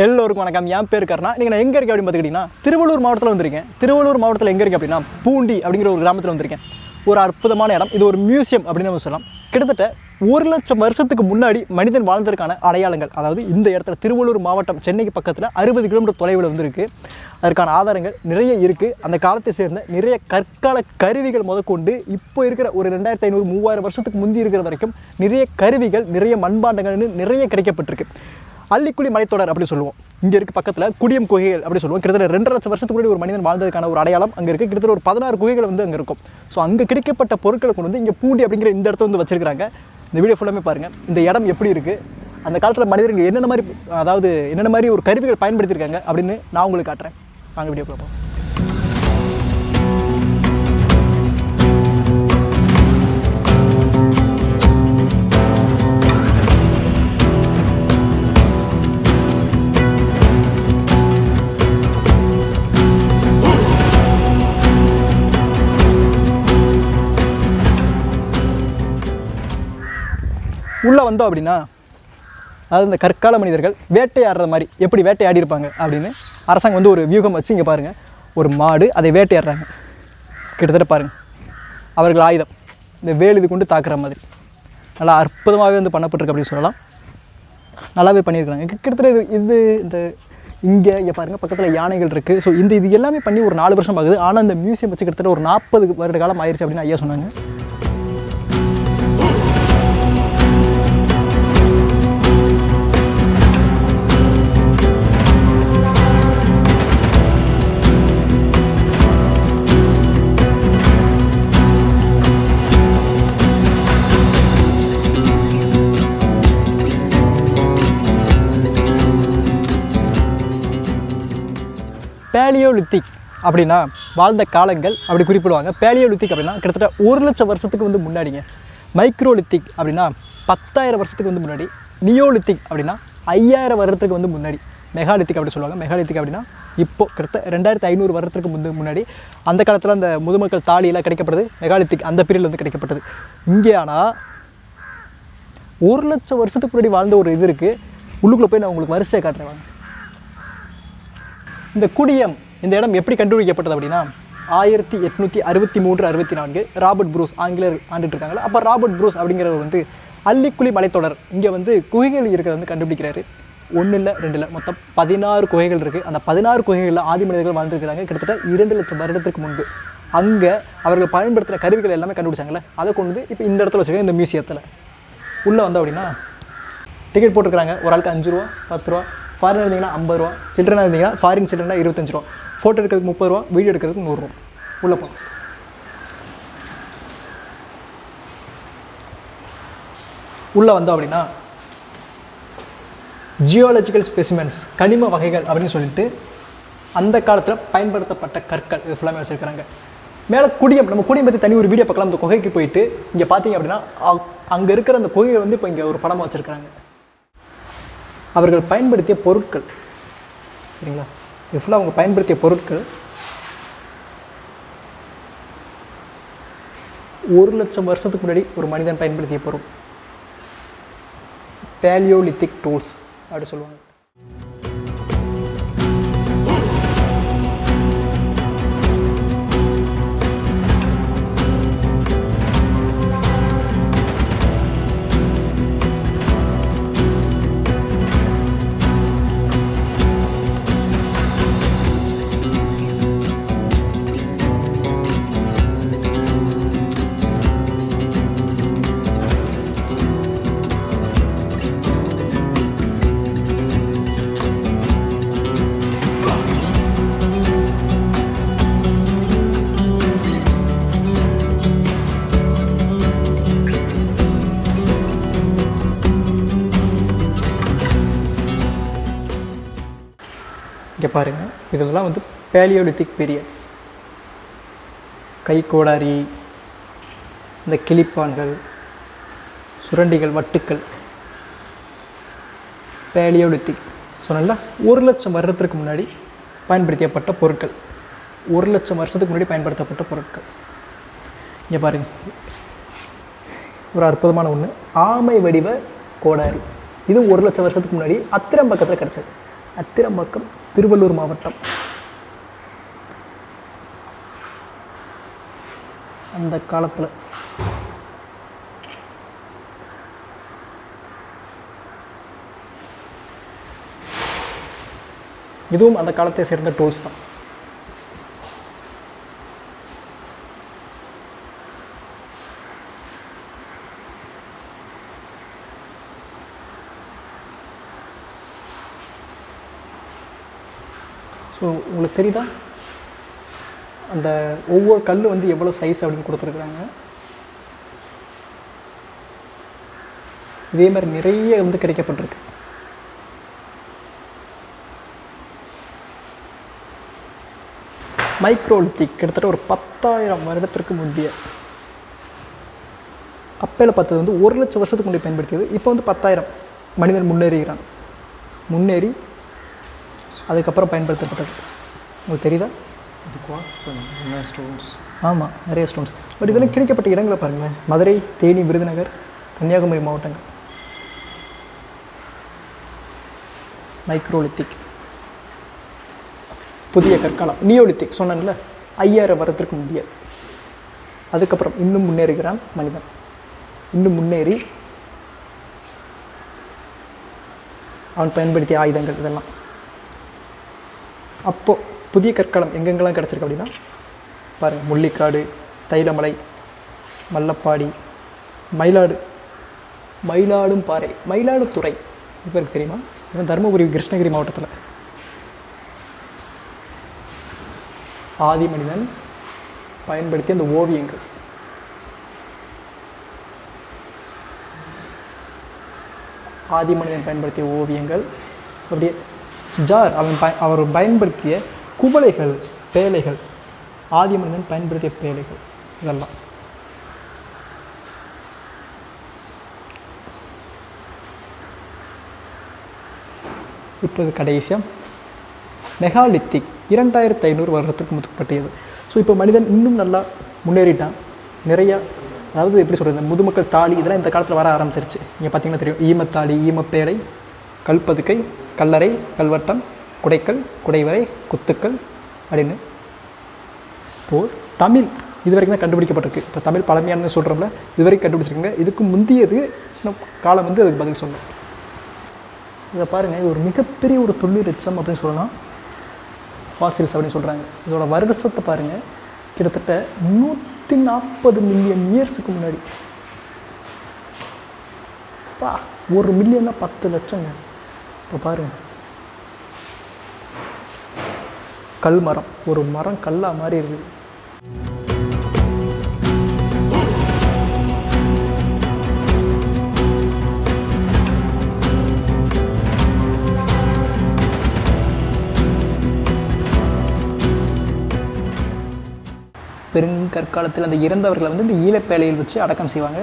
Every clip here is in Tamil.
எல்லோருக்கும் வணக்கம். என் பேர் கர்ணா. நீங்கள் நான் எங்கே இருக்கேன் அப்படின்னு பார்த்துக்கிட்டிங்கன்னா திருவள்ளூர் மாவட்டத்தில் வந்திருக்கேன். திருவள்ளூர் மாவட்டத்தில் எங்கே இருக்குது அப்படின்னா பூண்டி அப்படிங்கிற ஒரு கிராமத்தில் வந்திருக்கேன். ஒரு அற்புதமான இடம். இது ஒரு மியூசியம் அப்படின்னு நம்ம சொல்லலாம். கிட்டத்தட்ட 1,00,000 வருஷத்துக்கு முன்னாடி மனிதன் வாழ்ந்ததற்கான அடையாளங்கள், அதாவது இந்த இடத்துல திருவள்ளூர் மாவட்டம் சென்னைக்கு பக்கத்தில் 60 கிலோமீட்டர் தொலைவில் வந்துருக்கு. அதற்கான ஆதாரங்கள் நிறைய இருக்குது. அந்த காலத்தை சேர்ந்த நிறைய கற்கால கருவிகள் முதற்கொண்டு இப்போ இருக்கிற ஒரு 2500-3000 வருஷத்துக்கு முந்தி இருக்கிற வரைக்கும் நிறைய கருவிகள், நிறைய மண்பாண்டங்கள்னு நிறைய கிடைக்கப்பட்டிருக்கு. அள்ளிக்குழி மலைத்தொடர் அப்படி சொல்லுவோம். இங்கே இருக்குது பக்கத்தில் குடியம் குகைகள் அப்படி சொல்லுவோம். கிட்டத்தட்ட 2,00,000 வருஷத்துக்கு முன்னாடி ஒரு மனிதன் வாழ்ந்ததுக்கான ஒரு அடையாளம் அங்கே இருக்குது. கிட்டத்தட்ட ஒரு 16 குகைகள் வந்து அங்கே இருக்கும். ஸோ அங்கே கிடைக்கப்பட்ட பொருட்களை கொண்டு வந்து இங்கே பூண்டி அப்படிங்கிற இந்த இடத்த வந்து வச்சிருக்காங்க. இந்த வீடியோ ஃபுல்லாமே பாருங்கள். இந்த இடம் எப்படி இருக்குது, அந்த காலத்தில் மனிதர்கள் என்னென்ன மாதிரி ஒரு கருவிகள் பயன்படுத்தியிருக்காங்க அப்படின்னு நான் உங்களுக்கு காட்டுறேன். வாங்க வீடியோ பார்ப்போம். உள்ளே வந்தோம் அப்படின்னா, அதாவது இந்த கற்கால மனிதர்கள் வேட்டையாடுற மாதிரி எப்படி வேட்டையாடி இருப்பாங்க அப்படின்னு அரசாங்கம் வந்து ஒரு வியூகம் வச்சு இங்கே பாருங்கள், ஒரு மாடு அதை வேட்டையாடுறாங்க. கிட்டத்தட்ட பாருங்கள், அவர்கள் ஆயுதம் இந்த வேல் இது கொண்டு தாக்குற மாதிரி நல்லா அற்புதமாகவே வந்து பண்ணப்பட்டிருக்கு அப்படின்னு சொல்லலாம். நல்லாவே பண்ணியிருக்கிறாங்க. கிட்டத்தட்ட இது இந்த இங்கே பாருங்கள், பக்கத்தில் யானைகள் இருக்குது. ஸோ இது எல்லாமே பண்ணி ஒரு 4 வருஷம் ஆகுது. ஆனால் இந்த மியூசியம் வச்சு கிட்டத்தட்ட ஒரு 40 வருட காலம் ஆயிடுச்சு அப்படின்னு ஐயா சொன்னாங்க. பேலியோலித்திக் அப்படின்னா வாழ்ந்த காலங்கள் அப்படி குறிப்பிடுவாங்க. பேலியோலித்திக் அப்படின்னா கிட்டத்தட்ட 1,00,000 வருஷத்துக்கு வந்து முன்னாடிங்க. மைக்ரோலித்திக் அப்படின்னா 10,000 வருஷத்துக்கு வந்து முன்னாடி. நியோலித்திக் அப்படின்னா 5,000 வருடத்துக்கு வந்து முன்னாடி. மெகாலித்திக் அப்படி சொல்லுவாங்க. மெகாலித்திக் அப்படின்னா இப்போது கிட்டத்தட்ட 2,500 வருடத்துக்கு முன்னாடி. அந்த காலத்தில் அந்த முதுமக்கள் தாலியெல்லாம் கிடைக்கப்படுது மெகாலித்திக் அந்த பீரியடில் வந்து கிடைக்கப்பட்டது. இங்கே ஆனால் 1,00,000 வருஷத்துக்கு முன்னாடி வாழ்ந்த ஒரு இது இருக்குது. உள்ளுக்குள்ளே போய் நான் உங்களுக்கு வரிசையை காட்டுறேன். இந்த குடியம் இந்த இடம் எப்படி கண்டுபிடிக்கப்பட்டது அப்படின்னா 1863-64 ராபர்ட் ப்ரூஸ் ஆங்கிலேயர் ஆண்டுட்டு இருக்காங்களா. அப்போ ராபர்ட் ப்ரூஸ் அப்படிங்கிறவர் வந்து அள்ளிக்குழி மலைத்தொடர் இங்கே வந்து குகைகள் இருக்கிறத வந்து கண்டுபிடிக்கிறாரு. 1 இல்லை 2 இல்லை, மொத்தம் 16 குகைகள் இருக்குது. அந்த 16 குகைகளில் ஆதி மனிதர்கள் வாழ்ந்துருக்கிறாங்க. கிட்டத்தட்ட 2,00,000 வருடத்துக்கு முன்பு. அங்கே அவர்கள் பயன்படுத்துகிற கருவிகள் எல்லாமே கண்டுபிடிச்சாங்களே, அதை கொண்டு வந்து இப்போ இந்த இடத்துல வச்சுருக்காங்க. இந்த மியூசியத்தில் உள்ளே வந்தோம் அப்படின்னா டிக்கெட் போட்டிருக்கிறாங்க. ஒரு ஆளுக்கு 5 ரூபா, 10 ரூபா. ஃபாரின் இருந்தீங்கன்னா 50 ரூபா, சில்ட்ரனாக இருந்தீங்கன்னா ஃபாரின் சில்ட்ரனா 25 ரூபா, ஃபோட்டோ எடுக்கிறதுக்கு 30 ரூபா, வீடியோ எடுக்கிறதுக்கு 100 ரூபா. உள்ளே போகும். உள்ளே வந்தோம் அப்படின்னா ஜியாலஜிக்கல் ஸ்பெசிமென்ஸ், கனிம வகைகள் அப்படின்னு சொல்லிட்டு அந்த காலத்தில் பயன்படுத்தப்பட்ட கற்கள் இது ஃபுல்லாமே வச்சுருக்கிறாங்க. மேலே குடியம், நம்ம குடியம் பற்றி தனி ஒரு வீடியோ பார்க்கலாம். அந்த குகைக்கு போயிட்டு இங்கே பார்த்தீங்க அப்படின்னா அங்கே இருக்கிற அந்த குகையை வந்து இப்போ இங்கே ஒரு படமாக வச்சுருக்கிறாங்க. அவர்கள் பயன்படுத்திய பொருட்கள், சரிங்களா, இது ஃபுல்லாக அவங்க பயன்படுத்திய பொருட்கள் 1,00,000 வருஷத்துக்கு முன்னாடி ஒரு மனிதன் பயன்படுத்திய பொருள். பேலியோலித்திக் டூல்ஸ் அப்படி சொல்லுவாங்க. இங்கே பாருங்கள், இதெல்லாம் வந்து பேலியோலித்திக் பீரியட்ஸ். கை கோடாரி, இந்த கிளிப்பான்கள், சுரண்டிகள், வட்டுக்கள், பேலியோலித்திக் சொன்னல 1,00,000 வருடத்திற்கு முன்னாடி பயன்படுத்தப்பட்ட பொருட்கள். 1,00,000 வருஷத்துக்கு முன்னாடி பயன்படுத்தப்பட்ட பொருட்கள். இங்கே பாருங்கள், ஒரு அற்புதமான ஒன்று, ஆமை வடிவ கோடாரி. இது 1,00,000 வருஷத்துக்கு முன்னாடி அத்திரம் பக்கத்தில் கிடச்சது. அத்திரம்பாக்கம் திருவள்ளூர் மாவட்டம். அந்த காலத்தில் இதுவும் அந்த காலத்தை சேர்ந்த டூல்ஸ் தான். ஸோ உங்களுக்கு தெரியுதா அந்த ஒவ்வொரு கல் வந்து எவ்வளோ சைஸ் அப்படின்னு கொடுத்துருக்குறாங்க. இதே மாதிரி நிறைய வந்து கிடைக்கப்பட்டிருக்கு. மைக்ரோலித்திக் கிட்டத்தட்ட ஒரு 10,000 வருடத்திற்கு முந்தைய. அப்பையில் பார்த்தது வந்து 1,00,000 வருஷத்துக்கு முன்னாடி பயன்படுத்தியது. இப்போ வந்து 10,000 மனிதன் முன்னேறி அதுக்கப்புறம் பயன்படுத்தப்பட்டது. உங்களுக்கு தெரியுதா? இது குவார்ட்ஸ் ஸ்டோன்ஸ். ஆமாம், நிறைய ஸ்டோன்ஸ். பட் இதெல்லாம் கிடைக்கப்பட்ட இடங்களை பாருங்களேன். மதுரை, தேனி, விருதுநகர், கன்னியாகுமரி மாவட்டங்கள். மைக்ரோலித்திக், புதிய கற்காலம், நியோலித்திக் சொன்னேன்ல, 5,000 வருடத்திற்கு முந்தைய. அதுக்கப்புறம் இன்னும் முன்னேறுகிறான் மனிதன். இன்னும் முன்னேறி அவன் பயன்படுத்திய ஆயுதங்கள் இதெல்லாம். அப்போது புதிய கற்காலம் எங்கெங்கெல்லாம் கிடச்சிருக்கு அப்படின்னா பாருங்கள், முள்ளிக்காடு, தைலமலை, மல்லப்பாடி, மயிலாடும் பாறை, மயிலாடுதுறை இப்போ எனக்கு தெரியுமா? இது தருமபுரி, கிருஷ்ணகிரி மாவட்டத்தில். ஆதி மனிதன் பயன்படுத்திய அந்த ஓவியங்கள். ஆதி மனிதன் பயன்படுத்திய ஓவியங்கள். அப்படியே ஜார் அவர் பயன்படுத்திய குவளைகள், பேழைகள், ஆதி மனிதன் பயன்படுத்திய பேழைகள் இதெல்லாம். இப்போ இது கடைசியாக மெகாலித்திக் 2,500 வருடத்துக்கு முற்பட்டது. ஸோ இப்போ மனிதன் இன்னும் நல்லா முன்னேறிட்டான். நிறையா, அதாவது எப்படி சொல்கிறது, முதுமக்கள் தாலி இதெல்லாம் இந்த காலத்தில் வர ஆரம்பிச்சிருச்சு. நீங்கள் பார்த்தீங்கன்னா தெரியும், ஈமத்தாலி, ஈமப்பேடை, கல்பதுக்கை, கல்லறை, கல்வட்டம், குடைக்கல், குடைவரை, குத்துக்கள் அப்படின்னு. இப்போது தமிழ் இது வரைக்கும் தான் கண்டுபிடிக்கப்பட்டிருக்கு. இப்போ தமிழ் பழமையானு சொல்கிறோம்ல, இது வரைக்கும் கண்டுபிடிச்சிருக்காங்க. இதுக்கு முந்தியது காலம் வந்து அதுக்கு பதில் சொல்லணும். இதை பாருங்கள், இது ஒரு மிகப்பெரிய ஒரு தொல்லியல் எச்சம் அப்படின்னு சொல்லலாம். ஃபாசில்ஸ் அப்படின்னு சொல்கிறாங்க. இதோட வருடத்தை பாருங்கள், கிட்டத்தட்ட 140 மில்லியன் இயர்ஸுக்கு முன்னாடி. 1 மில்லியன்னா 10 லட்சங்க. இப்போ பாருங்கள், கல் மரம், ஒரு மரம் கல்லா மாதிரி இருக்குது. பெருங்கற்காலத்தில் அந்த இறந்தவர்களை வந்து இந்த ஈழப்பேழையில் வச்சு அடக்கம் செய்வாங்க.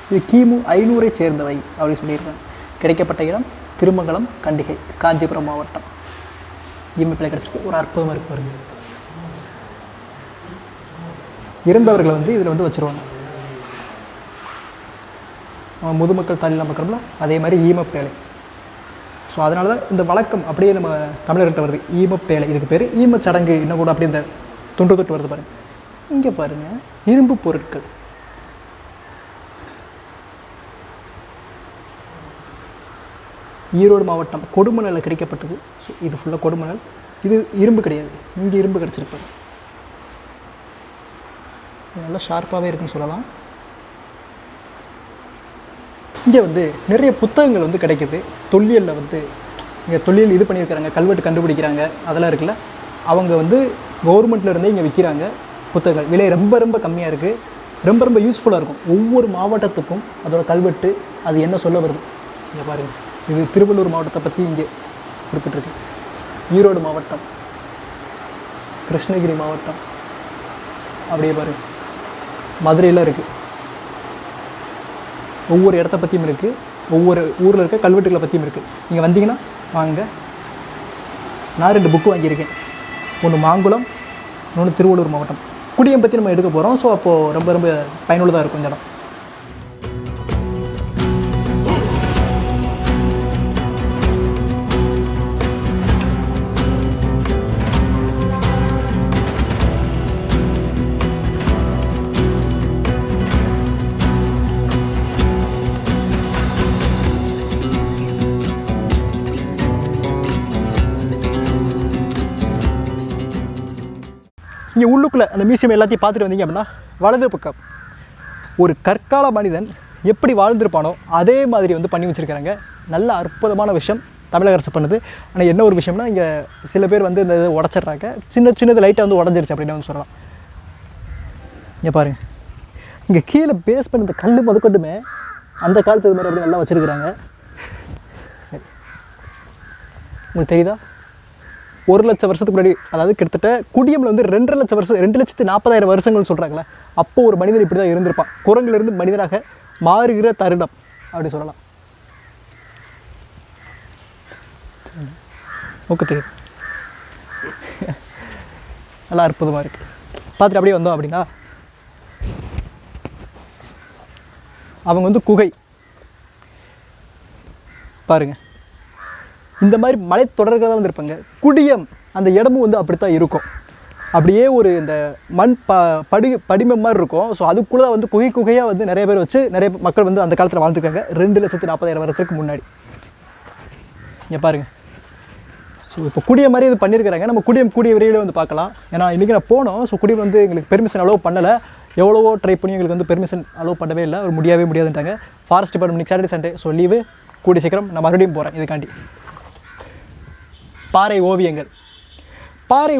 இது கிமு 500 சேர்ந்தவை அப்படின்னு சொல்லியிருக்காங்க. கிடைக்கப்பட்ட இடம் திருமங்கலம், கண்டிகை, காஞ்சிபுரம் மாவட்டம். ஈமப்பேழை கிடச்சிருக்கு. ஒரு அற்புதமாக இருக்கு பாருங்க. இறந்தவர்களை வந்து இதில் வந்து வச்சுருவாங்க. முதுமக்கள் தாலிலாம் பார்க்குறோம்ல, அதே மாதிரி ஈமப்பேழை. ஸோ அதனால தான் இந்த வழக்கம் அப்படியே நம்ம தமிழர்கிட்ட வருது, ஈமப்பேழை. இதுக்கு பேர் ஈமச்சடங்கு இன்னும் கூட அப்படியே இந்த தொன்று வருது பாருங்கள். இங்கே பாருங்கள், இரும்பு பொருட்கள். ஈரோடு மாவட்டம் கொடுமணலில் கிடைக்கப்பட்டது. ஸோ இது ஃபுல்லாக கொடுமணல். இது இரும்பு கிடையாது, இங்கே இரும்பு கிடச்சிருப்பாரு. நல்லா ஷார்ப்பாகவே இருக்குன்னு சொல்லலாம். இங்கே வந்து நிறைய புத்தகங்கள் வந்து கிடைக்கிது. தொல்லியலில் வந்து இங்கே தொல்லியல் இது பண்ணியிருக்கிறாங்க, கல்வெட்டு கண்டுபிடிக்கிறாங்க, அதெல்லாம் இருக்குல்ல. அவங்க வந்து கவர்மெண்ட்லேருந்தே இங்கே விற்கிறாங்க புத்தகங்கள். விலை ரொம்ப ரொம்ப கம்மியாக இருக்குது. ரொம்ப ரொம்ப யூஸ்ஃபுல்லாக இருக்கும். ஒவ்வொரு மாவட்டத்துக்கும் அதோட கல்வெட்டு அது என்ன சொல்ல வருது. இங்கே பாருங்கள், இது திருவள்ளூர் மாவட்டத்தை பற்றி இங்கே குறிப்பிட்டிருக்கு. ஈரோடு மாவட்டம், கிருஷ்ணகிரி மாவட்டம், அப்படியே பாருங்கள், மதுரையில் இருக்குது. ஒவ்வொரு இடத்த பற்றியும் இருக்குது, ஒவ்வொரு ஊரில் இருக்க கல்வெட்டுகளை பற்றியும் இருக்குது. நீங்கள் வந்தீங்கன்னா வாங்க. நான் 2 புக்கு வாங்கியிருக்கேன். ஒன்று மாங்குளம், இன்னொன்று திருவள்ளூர் மாவட்டம். குடியம் பற்றி நம்ம எடுக்க போகிறோம். ஸோ அப்போது ரொம்ப ரொம்ப பயனுள்ளதாக இருக்கும் இந்த இடம். இங்கே உள்ளுக்குள்ளே அந்த மியூசியம் எல்லாத்தையும் பார்த்துட்டு வந்தீங்க அப்படின்னா வலது பக்கம் ஒரு கற்கால மனிதன் எப்படி வாழ்ந்திருப்பானோ அதே மாதிரி வந்து பண்ணி வச்சுருக்காங்க. நல்ல அற்புதமான விஷயம் தமிழக அரசு பண்ணுது. ஆனால் என்ன ஒரு விஷயம்னா இங்கே சில பேர் வந்து இந்த இதை உடச்சிட்றாங்க. சின்னது லைட்டாக வந்து உடஞ்சிருச்சு அப்படின்னு வந்து சொல்லலாம். இங்கே பாருங்கள், இங்கே கீழே பேஸ் பண்ண இந்த கல் முதற்கொண்டுமே அந்த காலத்து இது மாதிரி அப்படி நல்லா வச்சுருக்குறாங்க. சரி, உங்களுக்கு தெரியுதா? 1 லட்சம் வருஷத்துக்கு முன்னாடி, அதாவது கிட்டத்தட்ட குடியமில் வந்து 2 லட்சம் வருஷம் 2,40,000 வருஷங்கள் சொல்கிறாங்களே, அப்போ ஒரு மனிதன் இப்படி தான் இருந்திருப்பான். குரங்கிலிருந்து மனிதனாக மாறுகிற தருணம் அப்படி சொல்லலாம். ஓகே, தெரியுது, நல்லா அற்புதமாக இருக்குது. பார்த்துட்டு அப்படியே வந்தோம் அப்படின்னா அவங்க வந்து குகை பாருங்கள். இந்த மாதிரி மலைத்தொடர்கள் தான் வந்திருப்பாங்க. குடியம் அந்த இடமும் வந்து அப்படித்தான் இருக்கும். அப்படியே ஒரு இந்த மண் படிமம் மாதிரி இருக்கும். ஸோ அதுக்குள்ளே தான் வந்து குகையாக வந்து நிறைய பேர் வச்சு நிறைய மக்கள் வந்து அந்த காலத்தில் வாழ்ந்துருக்காங்க 2,40,000 வருஷத்துக்கு முன்னாடி. இங்கே பாருங்கள். ஸோ இப்போ குடிய மாதிரி இது பண்ணியிருக்கிறாங்க. நம்ம குடியம் கூடிய விரைவில் வந்து பார்க்கலாம். ஏன்னா இன்றைக்கி நான் போனோம். ஸோ குடியம் வந்து எங்களுக்கு பெர்மிஷன் அலோவ் பண்ணலை. எவ்வளவோ ட்ரை பண்ணி எங்களுக்கு வந்து பெர்மிஷன் அலோவ் பண்ணவே இல்லை. ஒரு முடியாதுன்ட்டாங்க. ஃபாரஸ்ட் டிபார்ட்மெண்ட் இன்றைக்கி சாட்டர்டே சண்டே ஸோ லீவு. கூடிய சீக்கிரம் நான் மறுபடியும் போகிறேன் இதுக்காண்டி. பாறை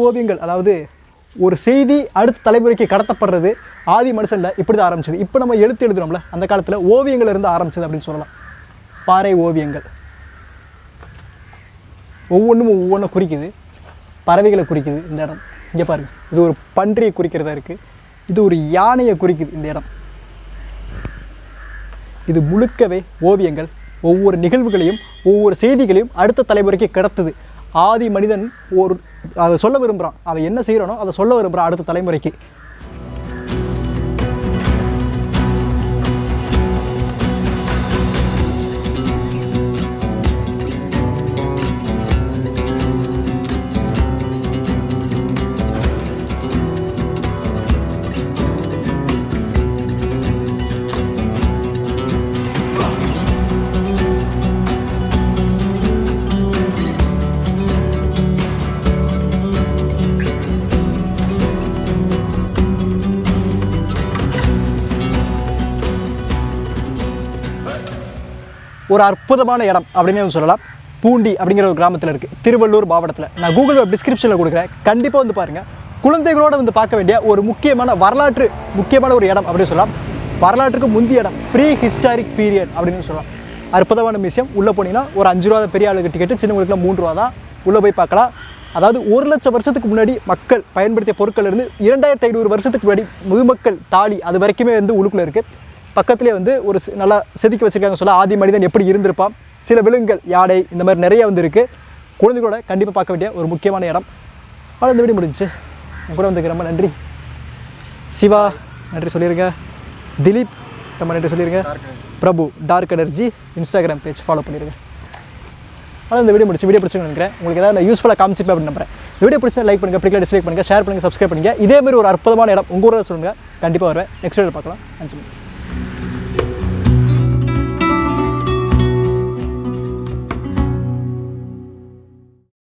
ஓவியங்கள் அதாவது ஒரு செய்தி அடுத்த தலைமுறைக்கு கடத்தப்படுறது ஆதி மனுஷனில் இப்படி தான் ஆரம்பிச்சது. இப்போ நம்ம எழுதுகிறோம்ல, அந்த காலத்தில் ஓவியங்கள் இருந்து ஆரம்பிச்சது அப்படின்னு சொல்லலாம். பாறை ஓவியங்கள் ஒவ்வொன்றும் குறிக்குது. பறவைகளை குறிக்குது இந்த இடம். இங்கே பாருங்கள், இது ஒரு பன்றியை குறிக்கிறதா இருக்குது. இது ஒரு யானையை குறிக்குது இந்த இடம். இது முழுக்கவே ஓவியங்கள். ஒவ்வொரு நிகழ்வுகளையும் ஒவ்வொரு செய்திகளையும் அடுத்த தலைமுறைக்கு கடத்துது. ஆதி மனிதன் அதை சொல்ல விரும்புகிறான். அவன் என்ன செய்கிறானோ அதை சொல்ல விரும்புகிறான் அடுத்த தலைமுறைக்கு. ஒரு அற்புதமான இடம் அப்படின்னு சொல்லலாம். பூண்டி அப்படிங்கிற ஒரு கிராமத்தில் இருக்குது, திருவள்ளூர் மாவட்டத்தில். நான் கூகுள் மேப் டிஸ்கிரிப்ஷனில் கொடுக்குறேன், கண்டிப்பாக வந்து பாருங்கள். குழந்தைகளோடு வந்து பார்க்க வேண்டிய ஒரு முக்கியமான ஒரு இடம் அப்படின்னு சொல்லலாம். வரலாற்றுக்கு முந்தைய இடம், ப்ரீ ஹிஸ்டாரிக் பீரியட் அப்படின்னு சொல்லலாம். அற்புதமான மியூசியம். உள்ளே போனீங்கன்னா ஒரு 5 ரூபா பெரிய ஆளுக்கு டிக்கெட்டு, சின்னவங்களுக்குலாம் 3 ரூபா தான். உள்ளே போய் பார்க்கலாம். அதாவது 1 லட்சம் வருஷத்துக்கு முன்னாடி மக்கள் பயன்படுத்திய பொருட்கள் இருந்து 2500 வருஷத்துக்கு முன்னாடி முதுமக்கள் தாலி அது வரைக்குமே வந்து உள்ளுக்குள்ளே இருக்குது. பக்கத்துலேயே வந்து ஒரு நல்லா செதுக்கி வச்சுருக்காங்க சொல்ல ஆதி மனிதன் எப்படி இருந்திருப்பான். சில விலங்குகள், யானை, இந்த மாதிரி நிறைய வந்து இருக்குது. குழந்தைகளோட கண்டிப்பாக பார்க்க வேண்டிய ஒரு முக்கியமான இடம். ஆனால் இந்த வீடியோ முடிஞ்சிச்சு. என் கூட வந்துருக்கு, ரொம்ப நன்றி. சிவா நன்றி சொல்லிடுங்க. திலீப் ரொம்ப நன்றி சொல்லிடுங்க. Prabhu dark energy Instagram page follow பண்ணிடுங்க. ஆனால் இந்த வீடியோ பிடிச்சி நினைக்கிறேன். உங்களுக்கு ஏதாவது யூஸ்ஃபுல்லாக காமிச்சிப்பேன் அப்படின்னு நம்புறேன். வீடியோ பிடிச்சா லைக் பண்ணுங்கள், பிடிக்கல டிஸ்லைக் பண்ணுங்கள், ஷேர் பண்ணுங்கள், சப்ஸ்கிரைப் பண்ணுங்கள். இதேமாதிரி ஒரு அற்புதமான இடம் உங்கள் ஊரில் சொல்லுங்கள், கண்டிப்பாக வருவேன். நெக்ஸ்ட் வீடியோ பார்க்கலாம். 5 minutes.